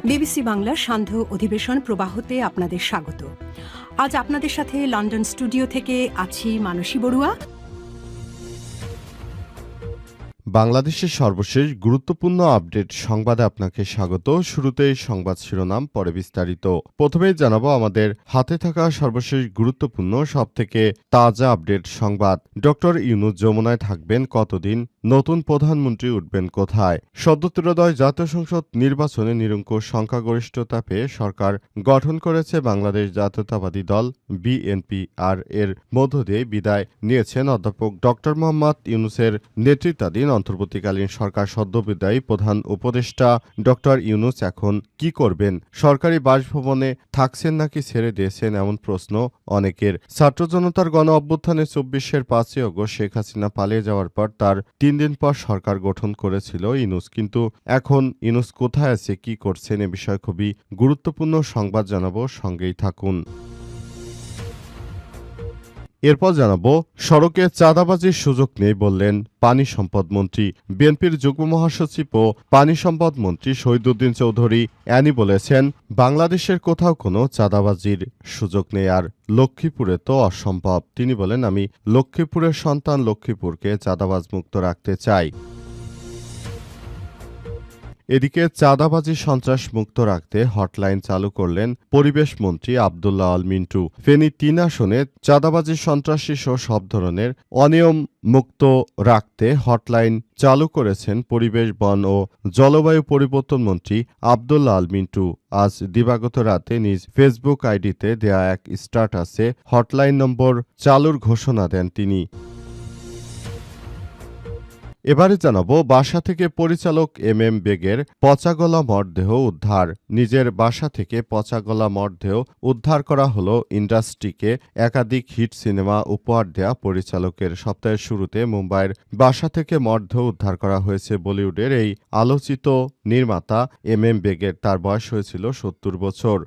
BBC বাংলার সান্ধ্য অধিবেশন প্রবাহতে আপনাদের স্বাগত। আজ আপনাদের সাথে লন্ডন স্টুডিও থেকে আছি মানসী বড়ুয়া। বাংলাদেশের সর্বশেষ গুরুত্বপূর্ণ আপডেট সংবাদে আপনাকে স্বাগত। শুরুতেই সংবাদ শিরোনাম, পরে বিস্তারিত। প্রথমেই জানাবো আমাদের হাতে থাকা সর্বশেষ গুরুত্বপূর্ণ সবথেকে তাজা আপডেট সংবাদ। ডক্টর ইউনূস যমুনায় থাকবেন কতদিন? নতুন প্রধানমন্ত্রী উঠবেন কোথায়? সদ্যত্রয়োদশ জাতীয় সংসদ নির্বাচনে নিরঙ্কুশ সংখ্যাগরিষ্ঠতা পেয়ে সরকার গঠন করেছে বাংলাদেশ জাতীয়তাবাদী দল বিএনপি, আর এর মধ্য দিয়ে বিদায় নিয়েছেন অধ্যাপক ডক্টর মোহাম্মদ ইউনূসের নেতৃত্বাধীন অন্তর্বর্তীকালীন সরকার। সদ্যবিদায়ী প্রধান উপদেষ্টা ডক্টর ইউনূস এখন কি করবেন? সরকারি বাসভবনে থাকছেন নাকি ছেড়ে দিয়েছেন, এমন প্রশ্ন অনেকের। ছাত্র জনতার গণ অভ্যুত্থানে ২৪-এর ৫ই আগস্ট শেখ হাসিনা পালিয়ে যাওয়ার পর তার ৩ দিন পর সরকার গঠন করেছিল ইউনূস। কিন্তু এখন ইউনূস কোথায় আছে, কি করছেন, এ বিষয়ে খুবই গুরুত্বপূর্ণ সংবাদ জানাবো, সঙ্গেই থাকুন। এরপর জানাবো, সড়কে চাঁদাবাজির সুযোগ নেই বললেন পানি সম্পদ মন্ত্রী। বিএনপির যুগ্ম মহাসচিব ও পানি সম্পদ মন্ত্রী শহীদুদ্দীন চৌধুরী অ্যানি বলেছেন, বাংলাদেশের কোথাও কোনো চাঁদাবাজির সুযোগ নেই, আর লক্ষ্মীপুরে তো অসম্ভব। তিনি বলেন, আমি লক্ষ্মীপুরের সন্তান, লক্ষ্মীপুরকে চাঁদাবাজ মুক্ত রাখতে চাই। এদিকে চাঁদাবাজি সন্ত্রাস মুক্ত রাখতে হটলাইন চালু করলেন পরিবেশ মন্ত্রী আব্দুল্লাহ আল মিন্টু। ফেনী ৩ আসনে চাঁদাবাজি, সন্ত্রাসী সহ সব ধরনের অনিয়ম মুক্ত রাখতে হটলাইন চালু করেছেন পরিবেশ, বন ও জলবায়ু পরিবর্তন মন্ত্রী আব্দুল্লাহ আল মিন্টু। আজ দিবাগত রাতে নিজ ফেসবুক আইডিতে দেয়া এক স্ট্যাটাসে হটলাইন নম্বর চালুর ঘোষণা দেন তিনি। এবারে জানাবো, বাসা থেকে পরিচালক এম বেগের পচাগলা মরদেহ উদ্ধার। নিজের বাসা থেকে পচাগলা মরদেহ উদ্ধার করা হলো ইন্ডাস্ট্রিকে একাধিক হিট সিনেমা উপহার দেয়া পরিচালকের। সপ্তাহের শুরুতে মুম্বাইয়ের বাসা থেকে মরদেহ উদ্ধার করা হয়েছে বলিউডের এই আলোচিত নির্মাতা এম বেগের। তার বয়স হয়েছিল ৭০ বছর।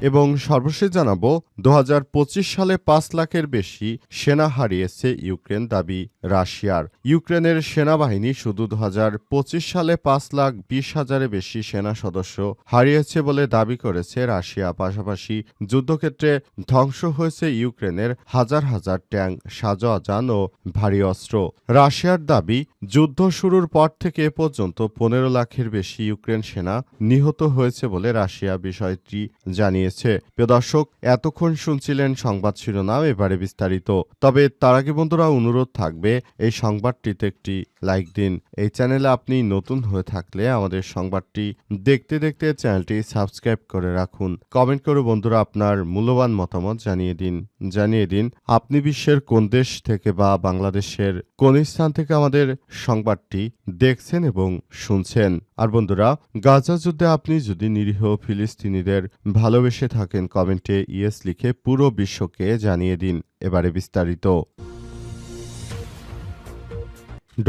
এবং সর্বশেষ জানাবো, ২০২৫ সালে ৫ লাখের বেশি সেনা হারিয়েছে ইউক্রেন, দাবি রাশিয়ার। ইউক্রেনের সেনাবাহিনী শুধু ২০২৫ সালে ৫,২০,০০০-এর বেশি সেনা সদস্য হারিয়েছে বলে দাবি করেছে রাশিয়া। পাশাপাশি যুদ্ধক্ষেত্রে ধ্বংস হয়েছে ইউক্রেনের হাজার হাজার ট্যাঙ্ক, সাজোয়াজান ও ভারী অস্ত্র। রাশিয়ার দাবি, যুদ্ধ শুরুর পর থেকে এ পর্যন্ত ১৫ লাখের বেশি ইউক্রেন সেনা নিহত হয়েছে বলে রাশিয়া বিষয়টি জানিয়েছে। প্রিয় দর্শক, এতক্ষণ শুনছিলেন সংবাদ শিরোনাম, এবারে বিস্তারিত। তবে তার আগে বন্ধুরা, অনুরোধ থাকবে এই সংবাদটিতে একটি লাইক দিন। এই চ্যানেলে আপনি নতুন হয়ে থাকলে আমাদের সংবাদটি দেখতে দেখতে চ্যানেলটি সাবস্ক্রাইব করে রাখুন। কমেন্ট করে বন্ধুরা আপনার মূল্যবান মতামত জানিয়ে দিন আপনি বিশ্বের কোন দেশ থেকে বা বাংলাদেশের কোন স্থান থেকে আমাদের সংবাদটি দেখছেন এবং শুনছেন। আর বন্ধুরা, গাজা যুদ্ধে আপনি যদি নিরীহ ফিলিস্তিনিদের ভালোবেসে থাকেন, কমেন্টে ইয়েস লিখে পুরো বিশ্বকে জানিয়ে দিন। এবারে বিস্তারিত।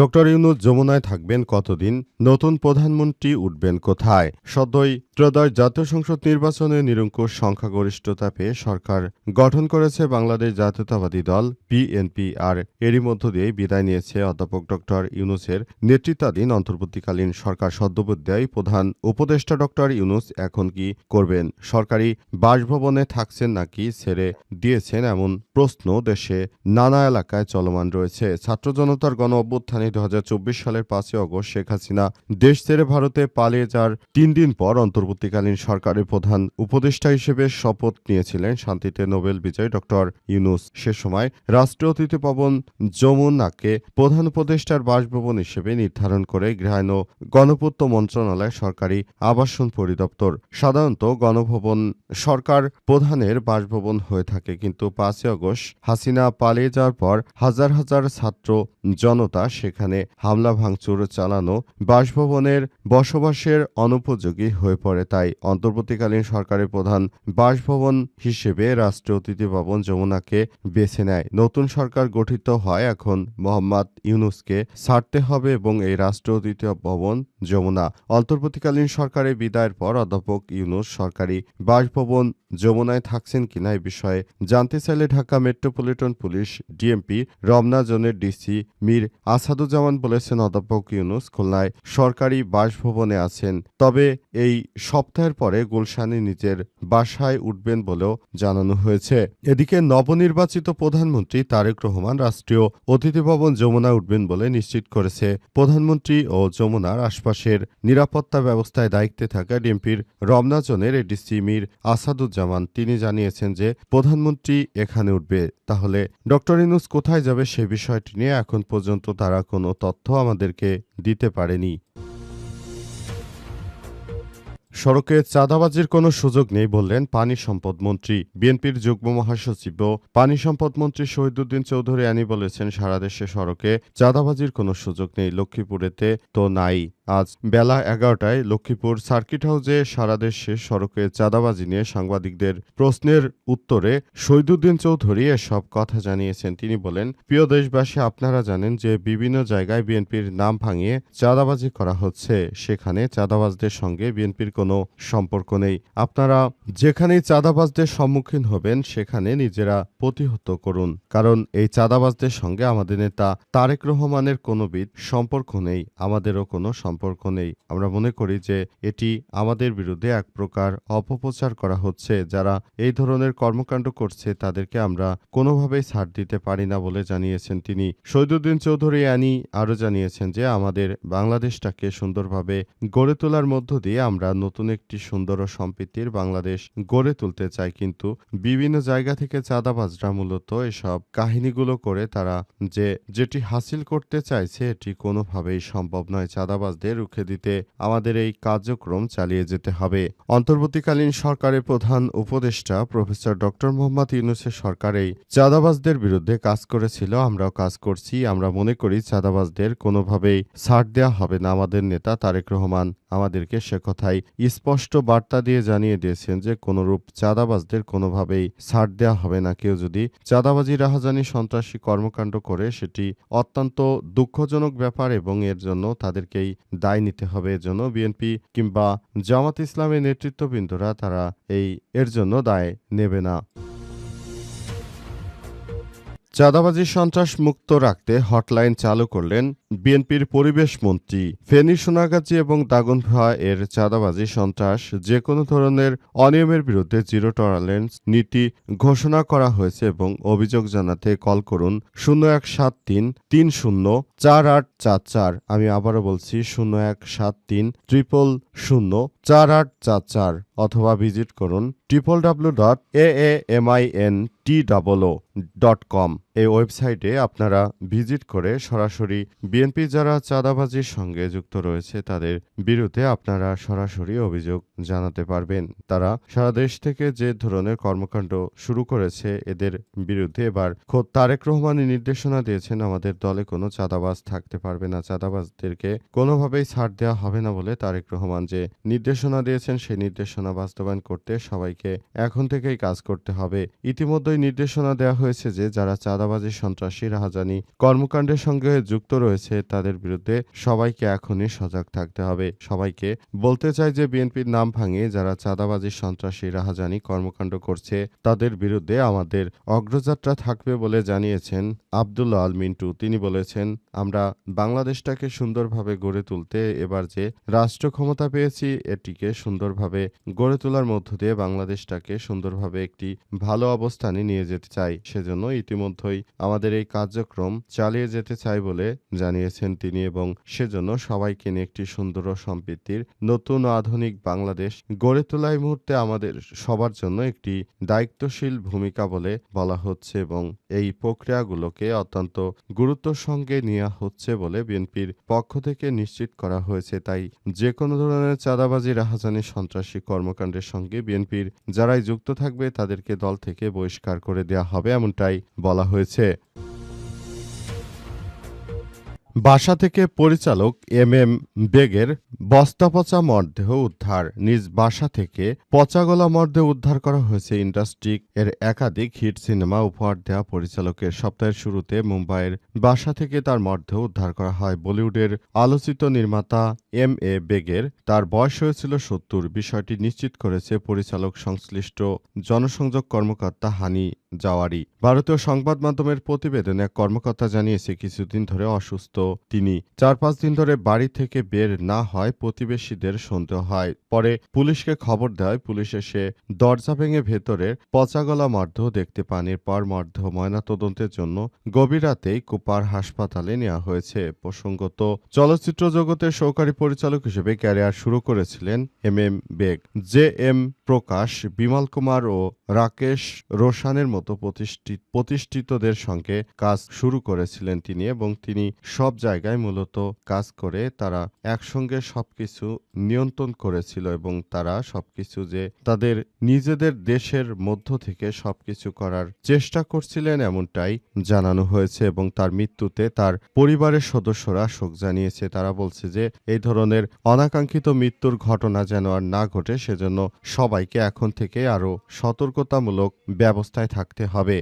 ডক্টর ইউনূস যমুনায় থাকবেন কতদিন? নতুন প্রধানমন্ত্রী উঠবেন কোথায়? সদ্যই ত্রয়োদশ জাতীয় সংসদ নির্বাচনে নিরঙ্কুশ সংখ্যাগরিষ্ঠতা পেয়ে সরকার গঠন করেছে বাংলাদেশ জাতীয়তাবাদী দল বিএনপি, আর এরই মধ্য দিয়ে বিদায় নিয়েছে অধ্যাপক ডক্টর ইউনূসের নেতৃত্বাধীন অন্তর্বর্তীকালীন সরকার। সদ্যবিদায়ী প্রধান উপদেষ্টা ডক্টর ইউনূস এখন কি করবেন? সরকারি বাসভবনে থাকছেন নাকি ছেড়ে দিয়েছেন, এমন প্রশ্ন দেশে নানা এলাকায় চলমান রয়েছে। ছাত্র জনতার গণ অভ্যুত্থানে ২০২৪ সালের ৫ই আগস্ট শেখ হাসিনা দেশ ছেড়ে ভারতে পালিয়ে যাওয়ার ৩ দিন পর অন্তর্বর্তীকালীন সরকারের প্রধান উপদেষ্টা হিসেবে শপথ নিয়েছিলেন শান্তিতে নোবেল বিজয়ী ডক্টর ইউনূস। সে সময় রাষ্ট্রীয় অতিথি ভবন যমুনাকে প্রধান উপদেষ্টার বাসভবন হিসেবে নির্ধারণ করে গৃহায়ন ও গণপূর্ত মন্ত্রণালয় সরকারি আবাসন পরিদপ্তর। সাধারণত গণভবন সরকার প্রধানের বাসভবন হয়ে থাকে, কিন্তু ৫ই আগস্ট হাসিনা পালিয়ে যাওয়ার পর হাজার হাজার ছাত্র জনতা সেখানে হামলা ভাঙচুর চালানো বাসভবনের বসবাসের অনুপযোগী হয়ে পড়ে। তাই অন্তর্বর্তীকালীন সরকারের প্রধান বাসভবন হিসেবে রাষ্ট্রীয় অতিথি ভবন যমুনাকে বেছে নেয়। নতুন সরকার গঠিত হয়, এখন মোহাম্মদ ইউনূসকে ছাড়তে হবে এবং এই রাষ্ট্রীয় অতিথি ভবন যমুনা। অন্তর্বর্তীকালীন সরকারের বিদায়ের পর অধ্যাপক ইউনূস সরকারি বাসভবন যমুনায় থাকছেন কিনা এ বিষয়ে জানতে চাইলে Dhaka metropolitan police DMP Ramna জোনের ডিসি মীর আসাদুজ্জামান বলেছেন, অধ্যাপক ইউনূস খুলনায় সরকারি বাসভবনে আছেন, তবে এই সপ্তাহের পরে গুলশানে নিজের বাসায় উঠবেন বলেও জানানো হয়েছে। এদিকে নবনির্বাচিত প্রধানমন্ত্রী তারেক রহমান রাষ্ট্রীয় অতিথি ভবন যমুনায় উঠবেন বলে নিশ্চিত করেছে। প্রধানমন্ত্রী ও যমুনার আশপাশের নিরাপত্তা ব্যবস্থায় দায়িত্বে থাকা ডিএমপির রমনা জোনের এডিসি মীর আসাদুজ্জামান তিনি জানিয়েছেন যে প্রধানমন্ত্রী এখানে উঠবে। তাহলে ডক্টর ইউনূস কোথায় যাবে সে বিষয়টি নিয়ে এখন পর্যন্ত তারা কোনো তথ্য আমাদেরকে দিতে পারেনি। সড়কে চাঁদাবাজির কোনো সুযোগ নেই বললেন পানি সম্পদ মন্ত্রী। বিএনপির যুগ্ম মহাসচিব ও পানি সম্পদ মন্ত্রী শহীদুদ্দীন চৌধুরী আনি বলেছেন, সারা দেশে সড়কে চাঁদাবাজির কোনো সুযোগ নেই, লক্ষ্মীপুরেতে তো নাই। আজ বেলা ১১টায় লক্ষ্মীপুর সার্কিট হাউসে সারা দেশে সড়কে চাঁদাবাজি নিয়ে সাংবাদিকদের প্রশ্নের উত্তরে শহীদুদ্দীন চৌধুরী এসব কথা জানিয়েছেন। তিনি বলেন, প্রিয় দেশবাসী, আপনারা জানেন যে বিভিন্ন জায়গায় বিএনপির নাম ভাঙিয়ে চাঁদাবাজি করা হচ্ছে। সেখানে চাঁদাবাজদের সঙ্গে বিএনপির কোনো সম্পর্ক নেই। আপনারা যেখানেই চাঁদাবাজদের সম্মুখীন হবেন সেখানে নিজেরা প্রতিহত করুন, কারণ এই চাঁদাবাজদের সঙ্গে আমাদের নেতা তারেক রহমানের কোনোবিধ সম্পর্ক নেই, আমাদেরও কোনো সম্পর্ক নেই। আমরা মনে করি যে এটি আমাদের বিরুদ্ধে এক প্রকার অপপ্রচার করা হচ্ছে। যারা এই ধরনের কর্মকাণ্ড করছে তাদেরকে আমরা কোনোভাবেই ছাড় দিতে পারি না বলে জানিয়েছেন তিনি। শহীদুদ্দীন চৌধুরী আনি আরও জানিয়েছেন যে আমাদের বাংলাদেশটাকে সুন্দরভাবে গড়ে তোলার মধ্য দিয়ে আমরা নতুন একটি সুন্দর ও সম্প্রীতির বাংলাদেশ গড়ে তুলতে চাই, কিন্তু বিভিন্ন জায়গা থেকে চাঁদাবাজরা মূলত এসব কাহিনীগুলো করে তারা যেটি হাসিল করতে চাইছে এটি কোনোভাবেই সম্ভব নয়। চাঁদাবাজদের রুখে দিতে আমাদের এই কার্যক্রম চালিয়ে যেতে হবে। অন্তর্বর্তীকালীন সরকারের প্রধান উপদেষ্টা প্রফেসর ডক্টর মোহাম্মদ ইউনূসের সরকার এই চাঁদাবাজদের বিরুদ্ধে কাজ করেছিল, আমরাও কাজ করছি। আমরা মনে করি চাঁদাবাজদের কোনোভাবেই ছাড় দেওয়া হবে না। আমাদের নেতা তারেক রহমান আমাদেরকে সে কথাই স্পষ্ট বার্তা দিয়ে জানিয়ে দিয়েছেন যে কোনরূপ চাঁদাবাজদের কোনোভাবেই ছাড় দেওয়া হবে না। কেউ যদি চাঁদাবাজি, রাহাজানি, সন্ত্রাসী কর্মকাণ্ড করে সেটি অত্যন্ত দুঃখজনক ব্যাপার এবং এর জন্য তাদেরকেই দায় নিতে হবে। এর জন্য বিএনপি কিংবা জামাত ইসলামের নেতৃত্ববৃন্দরা তারা এর জন্য দায় নেবে না। চাঁদাবাজি সন্ত্রাস মুক্ত রাখতে হটলাইন চালু করলেন বিএনপির পরিবেশ মন্ত্রী। ফেনী, সোনাগাজী এবং দাগনভূঞা এর চাঁদাবাজি, সন্ত্রাস, যে কোনো ধরনের অনিয়মের বিরুদ্ধে জিরো টলারেন্স নীতি ঘোষণা করা হয়েছে এবং অভিযোগ জানাতে কল করুন 0173304844। আমি আবারও বলছি 0173304844 অথবা ভিজিট করুন www.aamintoo.com। এই ওয়েবসাইটে আপনারা ভিজিট করে সরাসরি বিএনপি যারা চাঁদাবাজির সঙ্গে যুক্ত রয়েছে তাদের বিরুদ্ধে আপনারা সরাসরি অভিযোগ জানাতে পারবেন। তারা সারা দেশ থেকে যে ধরনের কর্মকাণ্ড শুরু করেছে এদের বিরুদ্ধে এবার খোদ তারেক রহমানই নির্দেশনা দিয়েছেন, আমাদের দলে কোনো চাঁদাবাজ থাকতে পারবে না, চাঁদাবাজদেরকে কোনোভাবেই ছাড় দেওয়া হবে না বলে তারেক রহমান যে নির্দেশনা দিয়েছেন সেই নির্দেশনা বাস্তবায়ন করতে সবাইকে এখন থেকেই কাজ করতে হবে। ইতিমধ্যেই নির্দেশনা দেওয়া হয়েছে যে যারা চাঁদাবাজি, সন্ত্রাসী, রাহাজানি কর্মকাণ্ডের সঙ্গে যুক্ত রয়েছে তাদের বিরুদ্ধে সবাইকে এখনই সজাগ থাকতে হবে। সবাইকে বলতে চাই যে বিএনপির নাম ভাঙিয়ে যারা চাঁদাবাজি, সন্ত্রাসী, রাহাজানি কর্মকাণ্ড করছে তাদের বিরুদ্ধে আমাদের অগ্রযাত্রা থাকবে বলে জানিয়েছেন আব্দুল্লাহ আল মিন্টু। তিনি বলেছেন, আমরা বাংলাদেশটাকে সুন্দরভাবে গড়ে তুলতে এবার যে রাষ্ট্র ক্ষমতা পেয়েছি এটিকে সুন্দরভাবে গড়ে তোলার মধ্য দিয়ে বাংলাদেশটাকে সুন্দরভাবে একটি ভালো অবস্থানে নিয়ে যেতে চাই। সেজন্য ইতিমধ্যেই আমাদের এই কার্যক্রম চালিয়ে যেতে চাই বলে জানিয়েছেন তিনি এবং সেজন্য সবাইকে নিয়ে একটি সুন্দর ও সম্প্রীতির নতুন আধুনিক বাংলাদেশ গড়ে তোলা এই মুহূর্তে আমাদের সবার জন্য একটি দায়িত্বশীল ভূমিকা বলে বলা হচ্ছে এবং এই প্রক্রিয়াগুলোকে অত্যন্ত গুরুত্বের সঙ্গে নেওয়া হচ্ছে বলে বিএনপির পক্ষ থেকে নিশ্চিত করা হয়েছে। তাই যে কোনো ধরনের চাঁদাবাজি, রাহাজানি, সন্ত্রাসী কর্মকাণ্ডের সঙ্গে বিএনপির যারাই যুক্ত থাকবে তাদেরকে দল থেকে বহিষ্কার করে দেওয়া হবে, এমনটাই বলা হয়েছে। বাসা থেকে পরিচালক এম বেগের বস্তাপচা মরদেহ উদ্ধার। নিজ বাসা থেকে পচাগলা মরদেহ উদ্ধার করা হয়েছে। ইন্ডাস্ট্রিক এর একাধিক হিট সিনেমা উপহার দেওয়া পরিচালকের সপ্তাহের শুরুতে মুম্বাইয়ের বাসা থেকে তার মরদেহ উদ্ধার করা হয়। বলিউডের আলোচিত নির্মাতা এম বেগের তার বয়স হয়েছিল ৭০। বিষয়টি নিশ্চিত করেছে পরিচালক সংশ্লিষ্ট জনসংযোগ কর্মকর্তা হানি জাওয়ারি। ভারতীয় সংবাদ মাধ্যমের প্রতিবেদনে এক কর্মকর্তা জানিয়েছে, কিছুদিন ধরে অসুস্থ তিনি। ৪-৫ দিন ধরে বাড়ি থেকে বের না হয় প্রতিবেশীদের সন্দেহ হয়। পরে পুলিশকে খবর দেয়। পুলিশ এসে দরজা ভেঙে ভেতরে পচাগলা মরদেহ দেখতে পান। এরপর মরদেহ ময়নাতদন্তের জন্য গভীর রাতেই কুপার হাসপাতালে নেওয়া হয়েছে। প্রসঙ্গত, চলচ্চিত্র জগতের সহকারী পরিচালক হিসেবে ক্যারিয়ার শুরু করেছিলেন এম বেগ। এম প্রকাশ, বিমল কুমার ও রাকেশ রোশানের মতো প্রতিষ্ঠিতদের সঙ্গে কাজ শুরু করেছিলেন তিনি, এবং তিনি সব জায়গায় মূলত কাজ করে তারা একসঙ্গে সবকিছু নিয়ন্ত্রণ করেছিল এবং তারা সবকিছু যে তাদের নিজেদের দেশের মধ্য থেকে সবকিছু করার চেষ্টা করছিলেন এমনটাই জানানো হয়েছে। এবং তার মৃত্যুতে তার পরিবারের সদস্যরা শোক জানিয়েছে। তারা বলছে যে এই ধরনের অনাকাঙ্ক্ষিত মৃত্যুর ঘটনা যেন আর না ঘটে, সেজন্য সবাইকে এখন থেকে আরও সতর্কতামূলক ব্যবস্থায় থাকতে হবে।